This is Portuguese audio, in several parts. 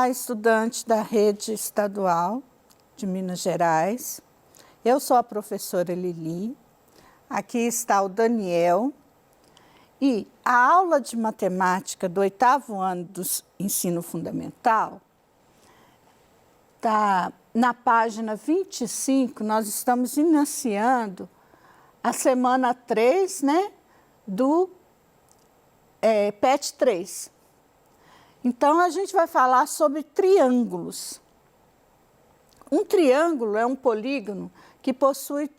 Olá, estudante da rede estadual de Minas Gerais. Eu sou a professora Lili. Aqui está o Daniel. E a aula de matemática do 8º ano do ensino fundamental está na página 25. Nós estamos iniciando a semana 3, né, do PET 3. Então, a gente vai falar sobre triângulos. Um triângulo é um polígono que possui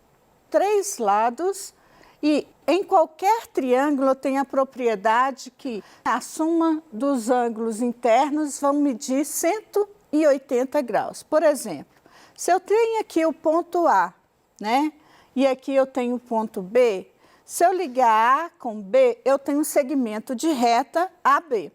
3 lados e em qualquer triângulo tem a propriedade que a soma dos ângulos internos vão medir 180 graus. Por exemplo, se eu tenho aqui o ponto A, né, e aqui eu tenho o ponto B, se eu ligar A com B, eu tenho um segmento de reta AB.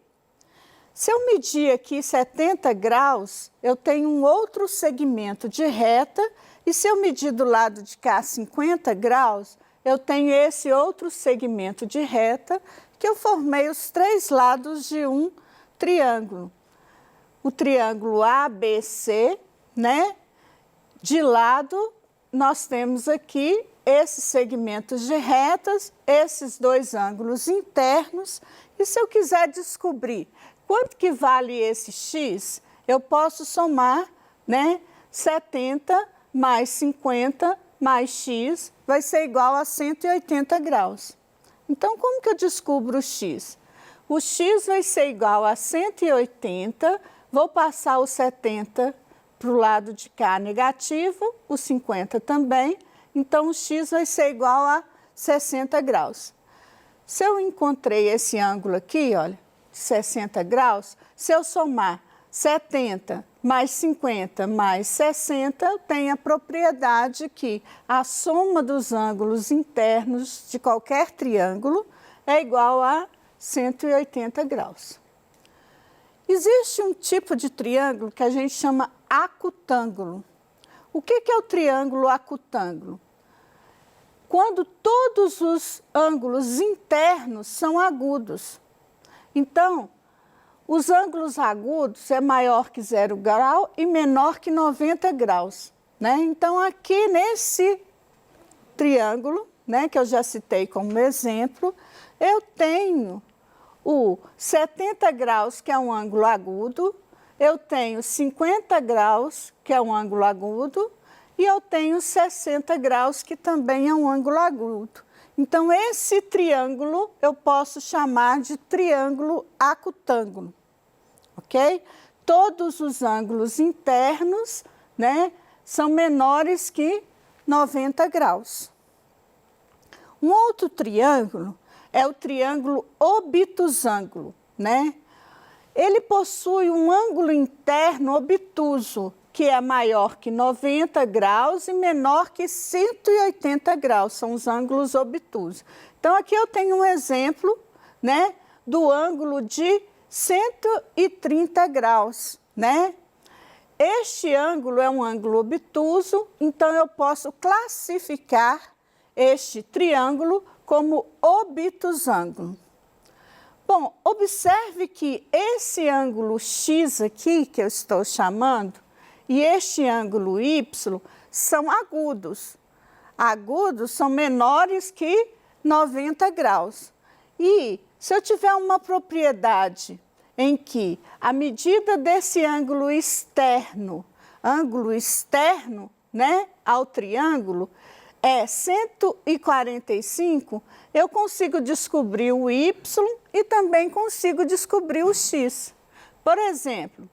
Se eu medir aqui 70 graus, eu tenho um outro segmento de reta, e se eu medir do lado de cá 50 graus, eu tenho esse outro segmento de reta, que eu formei os 3 lados de um triângulo. O triângulo ABC, né? De lado, nós temos aqui esses segmentos de retas, esses 2 ângulos internos, e se eu quiser descobrir quanto que vale esse x, eu posso somar, né, 70 mais 50 mais x vai ser igual a 180 graus. Então, como que eu descubro o x? O x vai ser igual a 180, vou passar o 70 para o lado de cá negativo, o 50 também, então o x vai ser igual a 60 graus. Se eu encontrei esse ângulo aqui, olha, 60 graus, se eu somar 70 mais 50 mais 60, eu tenho a propriedade que a soma dos ângulos internos de qualquer triângulo é igual a 180 graus. Existe um tipo de triângulo que a gente chama acutângulo. O que é o triângulo acutângulo? Quando todos os ângulos internos são agudos. Então, os ângulos agudos é maior que 0 grau e menor que 90 graus, né? Então, aqui nesse triângulo, né, que eu já citei como exemplo, eu tenho o 70 graus, que é um ângulo agudo, eu tenho 50 graus, que é um ângulo agudo, e eu tenho 60 graus, que também é um ângulo agudo. Então, esse triângulo eu posso chamar de triângulo acutângulo, ok? Todos os ângulos internos, né, são menores que 90 graus. Um outro triângulo é o triângulo obtusângulo, né? Ele possui um ângulo interno obtuso, que é maior que 90 graus e menor que 180 graus, são os ângulos obtusos. Então, aqui eu tenho um exemplo, né, do ângulo de 130 graus, né? Este ângulo é um ângulo obtuso, então eu posso classificar este triângulo como obtusângulo. Bom, observe que esse ângulo X aqui, que eu estou chamando, e este ângulo Y são agudos. Agudos são menores que 90 graus. E se eu tiver uma propriedade em que a medida desse ângulo externo, né, ao triângulo, é 145, eu consigo descobrir o Y e também consigo descobrir o X. Por exemplo,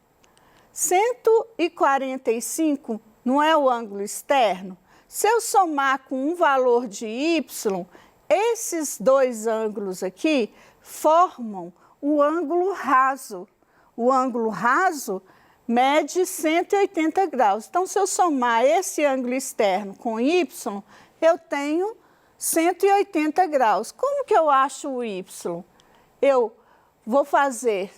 145 não é o ângulo externo? Se eu somar com um valor de y, esses 2 ângulos aqui formam o ângulo raso. O ângulo raso mede 180 graus. Então, se eu somar esse ângulo externo com y, eu tenho 180 graus. Como que eu acho o y? Eu vou fazer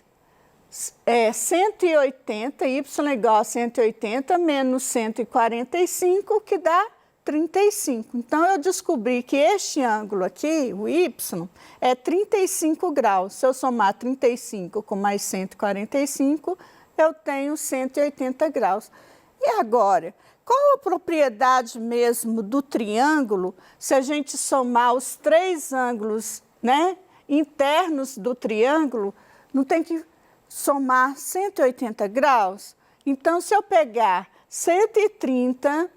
180, y igual a 180 menos 145, que dá 35. Então, eu descobri que este ângulo aqui, o y, é 35 graus. Se eu somar 35 com mais 145, eu tenho 180 graus. E agora, qual a propriedade mesmo do triângulo, se a gente somar os 3 ângulos, né, internos do triângulo, não tem que somar 180 graus? Então, se eu pegar 130,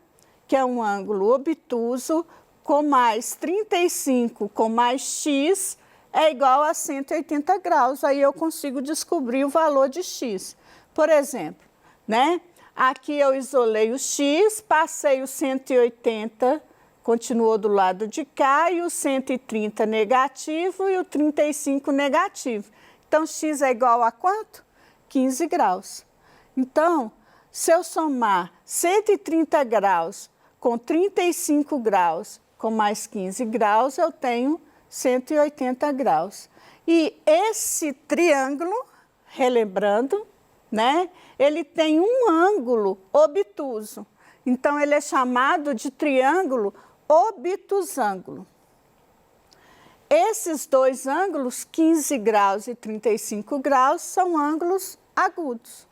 que é um ângulo obtuso, com mais 35 com mais x, é igual a 180 graus. Aí eu consigo descobrir o valor de x. Por exemplo, né? Aqui eu isolei o x, passei o 180, continuou do lado de cá, e o 130 negativo e o 35 negativo. Então, x é igual a quanto? 15 graus. Então, se eu somar 130 graus com 35 graus com mais 15 graus, eu tenho 180 graus. E esse triângulo, relembrando, né, ele tem um ângulo obtuso. Então, ele é chamado de triângulo obtusângulo. Esses 2 ângulos, 15 graus e 35 graus, são ângulos agudos.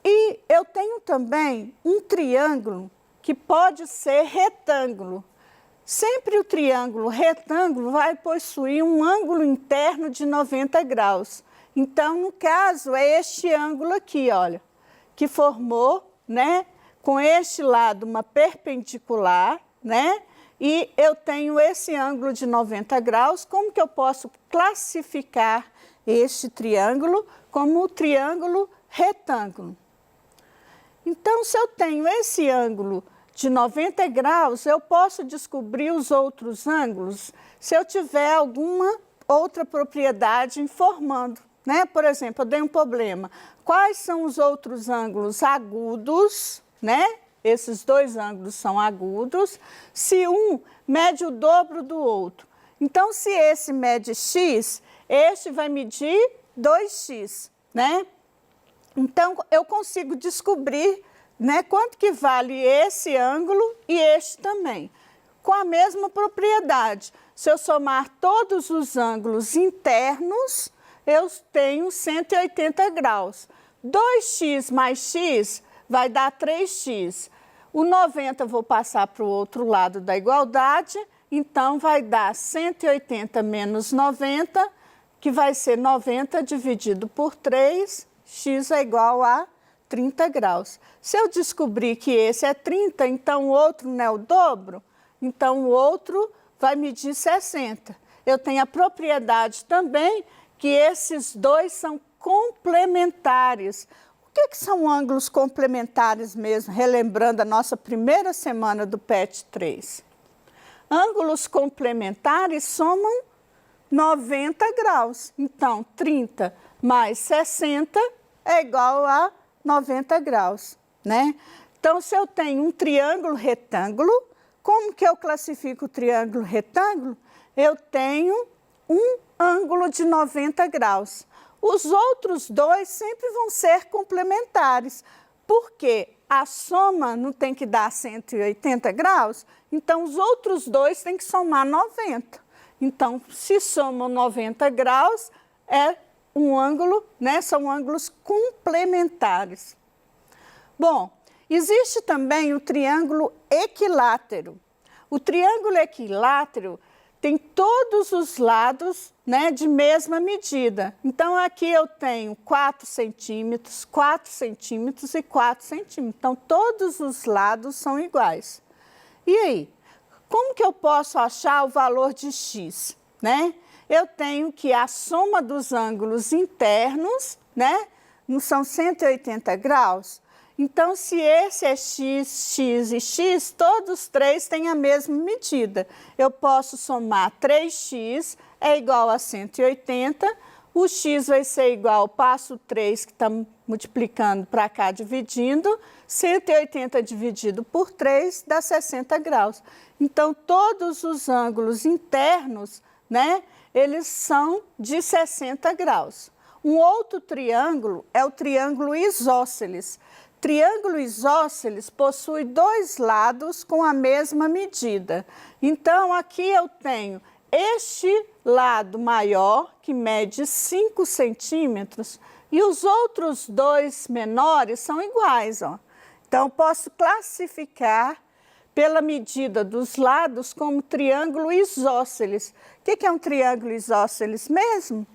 E eu tenho também um triângulo que pode ser retângulo. Sempre o triângulo retângulo vai possuir um ângulo interno de 90 graus. Então, no caso, é este ângulo aqui, olha, que formou, né, com este lado uma perpendicular, né, e eu tenho esse ângulo de 90 graus. Como que eu posso classificar este triângulo como o triângulo retângulo? Então, se eu tenho esse ângulo de 90 graus, eu posso descobrir os outros ângulos se eu tiver alguma outra propriedade informando, né? Por exemplo, eu dei um problema. Quais são os outros ângulos agudos, né? Esses 2 ângulos são agudos, se um mede o dobro do outro. Então, se esse mede x, este vai medir 2x, né? Então, eu consigo descobrir, né, quanto que vale esse ângulo e este também. Com a mesma propriedade, se eu somar todos os ângulos internos, eu tenho 180 graus. 2x mais x vai dar 3x. O 90 eu vou passar para o outro lado da igualdade, então vai dar 180 menos 90, que vai ser 90 dividido por 3, x é igual a 30 graus. Se eu descobrir que esse é 30, então o outro não é o dobro, então o outro vai medir 60. Eu tenho a propriedade também que esses 2 são complementares. O que são ângulos complementares mesmo, relembrando a nossa primeira semana do PET 3? Ângulos complementares somam 90 graus. Então, 30 mais 60 é igual a 90 graus, né? Então, se eu tenho um triângulo retângulo, como que eu classifico o triângulo retângulo? Eu tenho um ângulo de 90 graus. Os outros 2 sempre vão ser complementares, porque a soma não tem que dar 180 graus, então os outros 2 têm que somar 90. Então, se somam 90 graus, é um ângulo, né? São ângulos complementares. Bom, existe também o triângulo equilátero. O triângulo equilátero tem todos os lados, né, de mesma medida. Então, aqui eu tenho 4 centímetros, 4 centímetros e 4 centímetros. Então, todos os lados são iguais. E aí, como que eu posso achar o valor de x, né? Eu tenho que a soma dos ângulos internos, né, não são 180 graus? Então, se esse é x, x e x, todos 3 têm a mesma medida. Eu posso somar 3x é igual a 180, o x vai ser igual, passo 3, que está multiplicando para cá, dividindo, 180 dividido por 3 dá 60 graus. Então, todos os ângulos internos, né, eles são de 60 graus. Um outro triângulo é o triângulo isósceles. Triângulo isósceles possui 2 lados com a mesma medida. Então, aqui eu tenho este lado maior, que mede 5 centímetros, E os outros dois menores são iguais, ó. Então, eu posso classificar pela medida dos lados como triângulo isósceles. O que é um triângulo isósceles mesmo?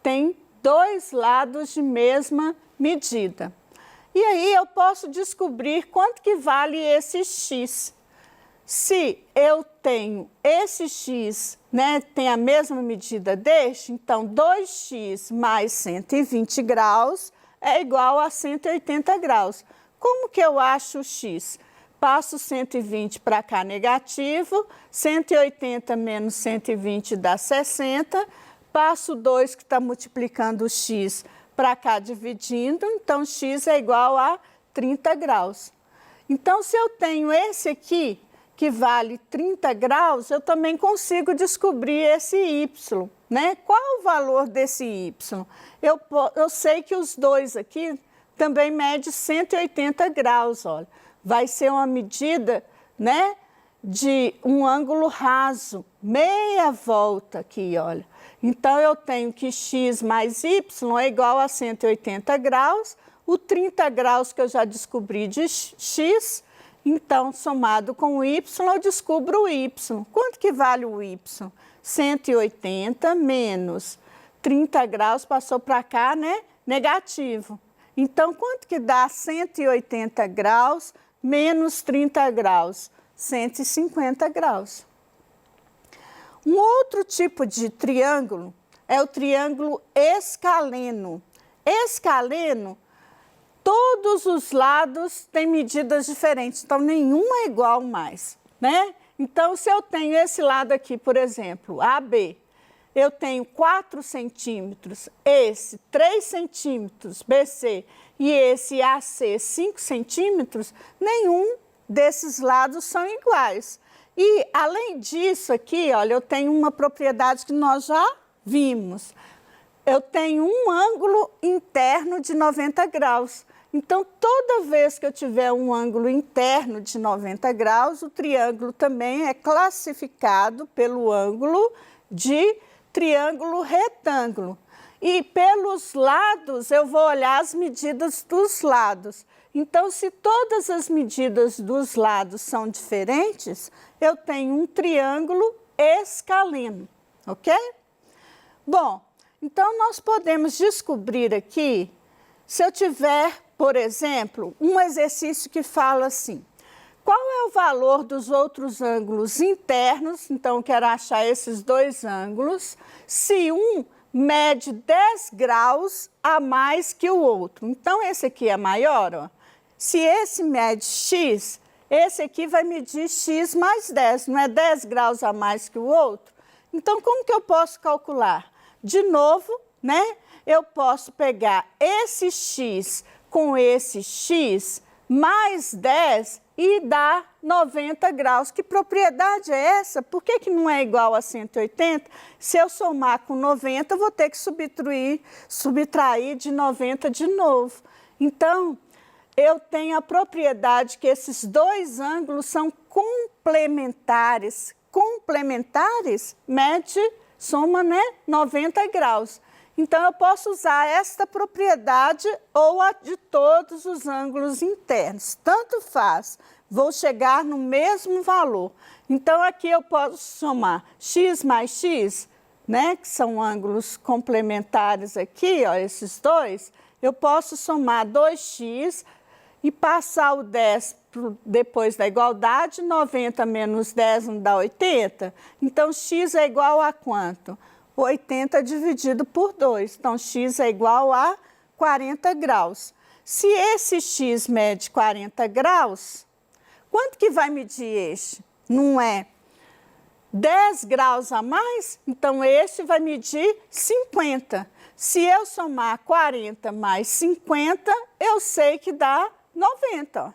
Tem dois lados de mesma medida. E aí eu posso descobrir quanto que vale esse x. Se eu tenho esse x, né, tem a mesma medida deste, então 2x mais 120 graus é igual a 180 graus. Como que eu acho o x? Passo 120 para cá negativo, 180 menos 120 dá 60, passo 2 que está multiplicando o x para cá dividindo, então x é igual a 30 graus. Então, se eu tenho esse aqui, que vale 30 graus, eu também consigo descobrir esse y, né? Qual o valor desse y? Eu sei que os dois aqui também medem 180 graus, olha. Vai ser uma medida, né, de um ângulo raso, meia volta aqui, olha. Então, eu tenho que x mais y é igual a 180 graus, o 30 graus que eu já descobri de x, então, somado com o y, eu descubro o y. Quanto que vale o y? 180 menos 30 graus, passou para cá, né? Negativo. Então, quanto que dá 180 graus menos 30 graus? 150 graus. Um outro tipo de triângulo é o triângulo escaleno. Escaleno, todos os lados têm medidas diferentes, então nenhum é igual mais, né? Então, se eu tenho esse lado aqui, por exemplo, AB, eu tenho 4 centímetros, esse 3 centímetros, BC, e esse AC 5 centímetros, nenhum desses lados são iguais. E, além disso aqui, olha, eu tenho uma propriedade que nós já vimos. Eu tenho um ângulo interno de 90 graus. Então, toda vez que eu tiver um ângulo interno de 90 graus, o triângulo também é classificado pelo ângulo de triângulo retângulo. E pelos lados, eu vou olhar as medidas dos lados. Então, se todas as medidas dos lados são diferentes, eu tenho um triângulo escaleno, ok? Bom, então nós podemos descobrir aqui, se eu tiver, por exemplo, um exercício que fala assim, qual é o valor dos outros ângulos internos, então eu quero achar esses dois ângulos, se um mede 10 graus a mais que o outro. Então, esse aqui é maior, ó. Se esse mede x, esse aqui vai medir x mais 10, não é 10 graus a mais que o outro? Então, como que eu posso calcular? De novo, né? Eu posso pegar esse x com esse x mais 10 e dar 90 graus. Que propriedade é essa? Por que que não é igual a 180? Se eu somar com 90, eu vou ter que subtrair de 90 de novo. Então, eu tenho a propriedade que esses dois ângulos são complementares. Complementares, soma, né, 90 graus. Então, eu posso usar esta propriedade ou a de todos os ângulos internos. Tanto faz, vou chegar no mesmo valor. Então, aqui eu posso somar x mais x, né, que são ângulos complementares aqui, ó, esses dois. Eu posso somar 2x e passar o 10 depois da igualdade, 90 menos 10 não dá 80. Então, x é igual a quanto? 80 dividido por 2. Então, x é igual a 40 graus. Se esse x mede 40 graus, quanto que vai medir este? Não é 10 graus a mais? Então, este vai medir 50. Se eu somar 40 mais 50, eu sei que dá 90. Ó.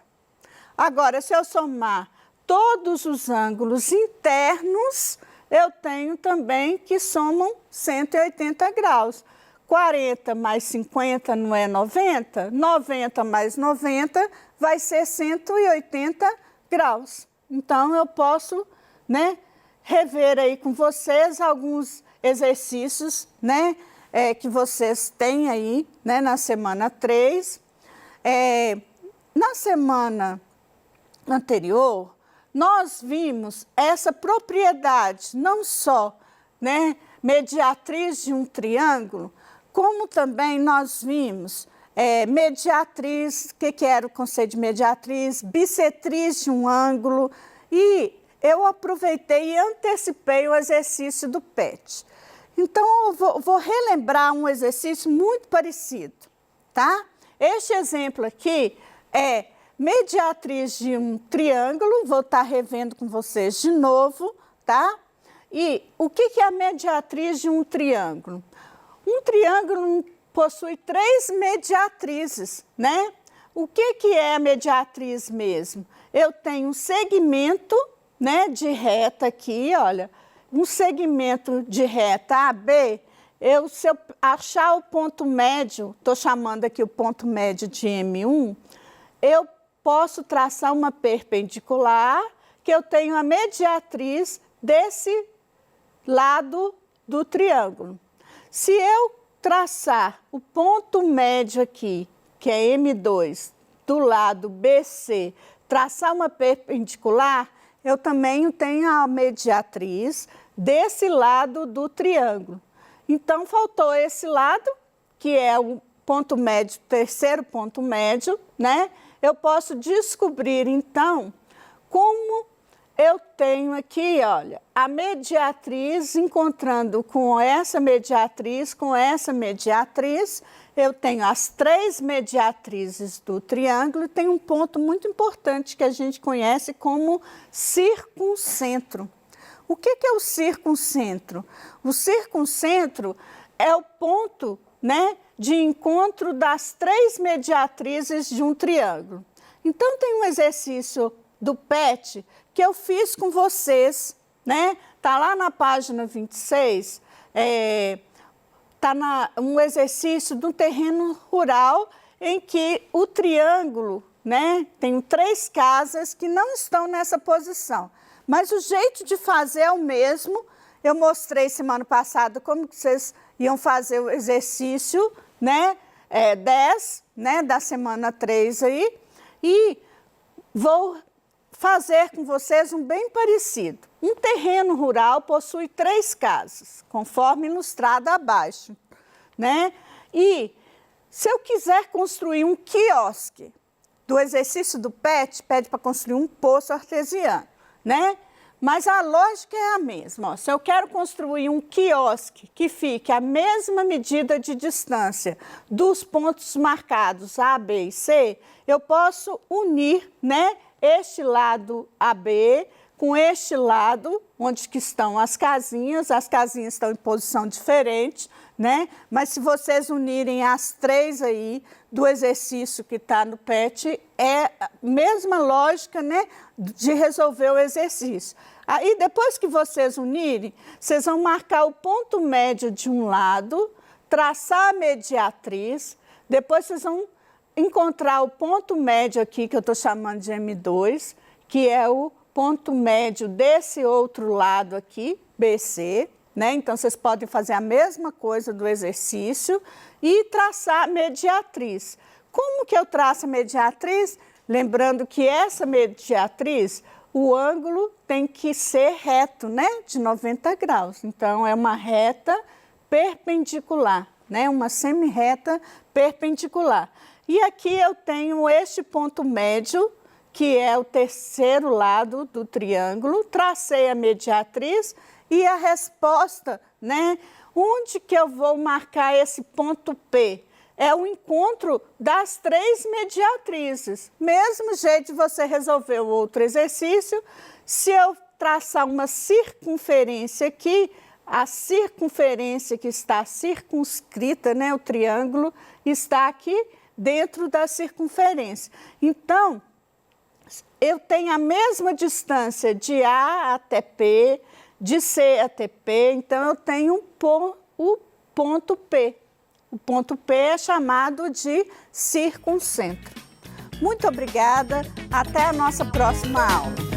Agora, se eu somar todos os ângulos internos, eu tenho também que somam 180 graus. 40 mais 50 não é 90? 90 mais 90 vai ser 180 graus. Então, eu posso, né, rever aí com vocês alguns exercícios, né, que vocês têm aí, né, na semana 3. Na semana anterior, nós vimos essa propriedade, não só, né, mediatriz de um triângulo, como também nós vimos mediatriz, o que era o conceito de mediatriz, bissetriz de um ângulo, e eu aproveitei e antecipei o exercício do PET. Então, eu vou relembrar um exercício muito parecido, tá? Este exemplo aqui é mediatriz de um triângulo, vou estar revendo com vocês de novo, tá? E o que é a mediatriz de um triângulo? Um triângulo possui 3 mediatrizes, né? O que é a mediatriz mesmo? Eu tenho um segmento, né, de reta aqui, olha, um segmento de reta AB, se eu achar o ponto médio, estou chamando aqui o ponto médio de M1, eu posso traçar uma perpendicular, que eu tenho a mediatriz desse lado do triângulo. Se eu traçar o ponto médio aqui, que é M2, do lado BC, traçar uma perpendicular, eu também tenho a mediatriz desse lado do triângulo. Então, faltou esse lado, que é o ponto médio, terceiro ponto médio, né? Eu posso descobrir, então, como eu tenho aqui, olha, a mediatriz, encontrando com essa mediatriz, eu tenho as 3 mediatrizes do triângulo e tem um ponto muito importante que a gente conhece como circuncentro. O que é o circuncentro? O circuncentro é o ponto, né, de encontro das 3 mediatrizes de um triângulo. Então, tem um exercício do PET que eu fiz com vocês, né? Tá lá na página 26, um exercício do terreno rural em que o triângulo, né? Tem 3 casas que não estão nessa posição, mas o jeito de fazer é o mesmo. Eu mostrei semana passada como que vocês iam fazer o exercício, né? 10, né? Da semana 3 aí, e vou fazer com vocês um bem parecido. Um terreno rural possui 3 casas, conforme ilustrado abaixo, né? E se eu quiser construir um quiosque, do exercício do PET, pede para construir um poço artesiano, né? Mas a lógica é a mesma. Ó. Se eu quero construir um quiosque que fique a mesma medida de distância dos pontos marcados A, B e C, eu posso unir, né, este lado AB com este lado, onde que estão as casinhas estão em posição diferente, né? Mas se vocês unirem as 3 aí do exercício que está no PET, é a mesma lógica, né, de resolver o exercício. Aí, depois que vocês unirem, vocês vão marcar o ponto médio de um lado, traçar a mediatriz, depois vocês vão encontrar o ponto médio aqui, que eu estou chamando de M2, que é o ponto médio desse outro lado aqui, BC, né? Então, vocês podem fazer a mesma coisa do exercício e traçar a mediatriz. Como que eu traço a mediatriz? Lembrando que essa mediatriz, o ângulo tem que ser reto, né? De 90 graus. Então, é uma reta perpendicular, né? Uma semi-reta perpendicular. E aqui eu tenho este ponto médio, que é o terceiro lado do triângulo, tracei a mediatriz e a resposta, né? Onde que eu vou marcar esse ponto P? É o encontro das 3 mediatrizes. Mesmo jeito de você resolver o outro exercício, se eu traçar uma circunferência aqui, a circunferência que está circunscrita, né? O triângulo está aqui dentro da circunferência. Então, eu tenho a mesma distância de A até P, de C até P, então eu tenho o ponto P. O ponto P é chamado de circuncentro. Muito obrigada, até a nossa próxima aula.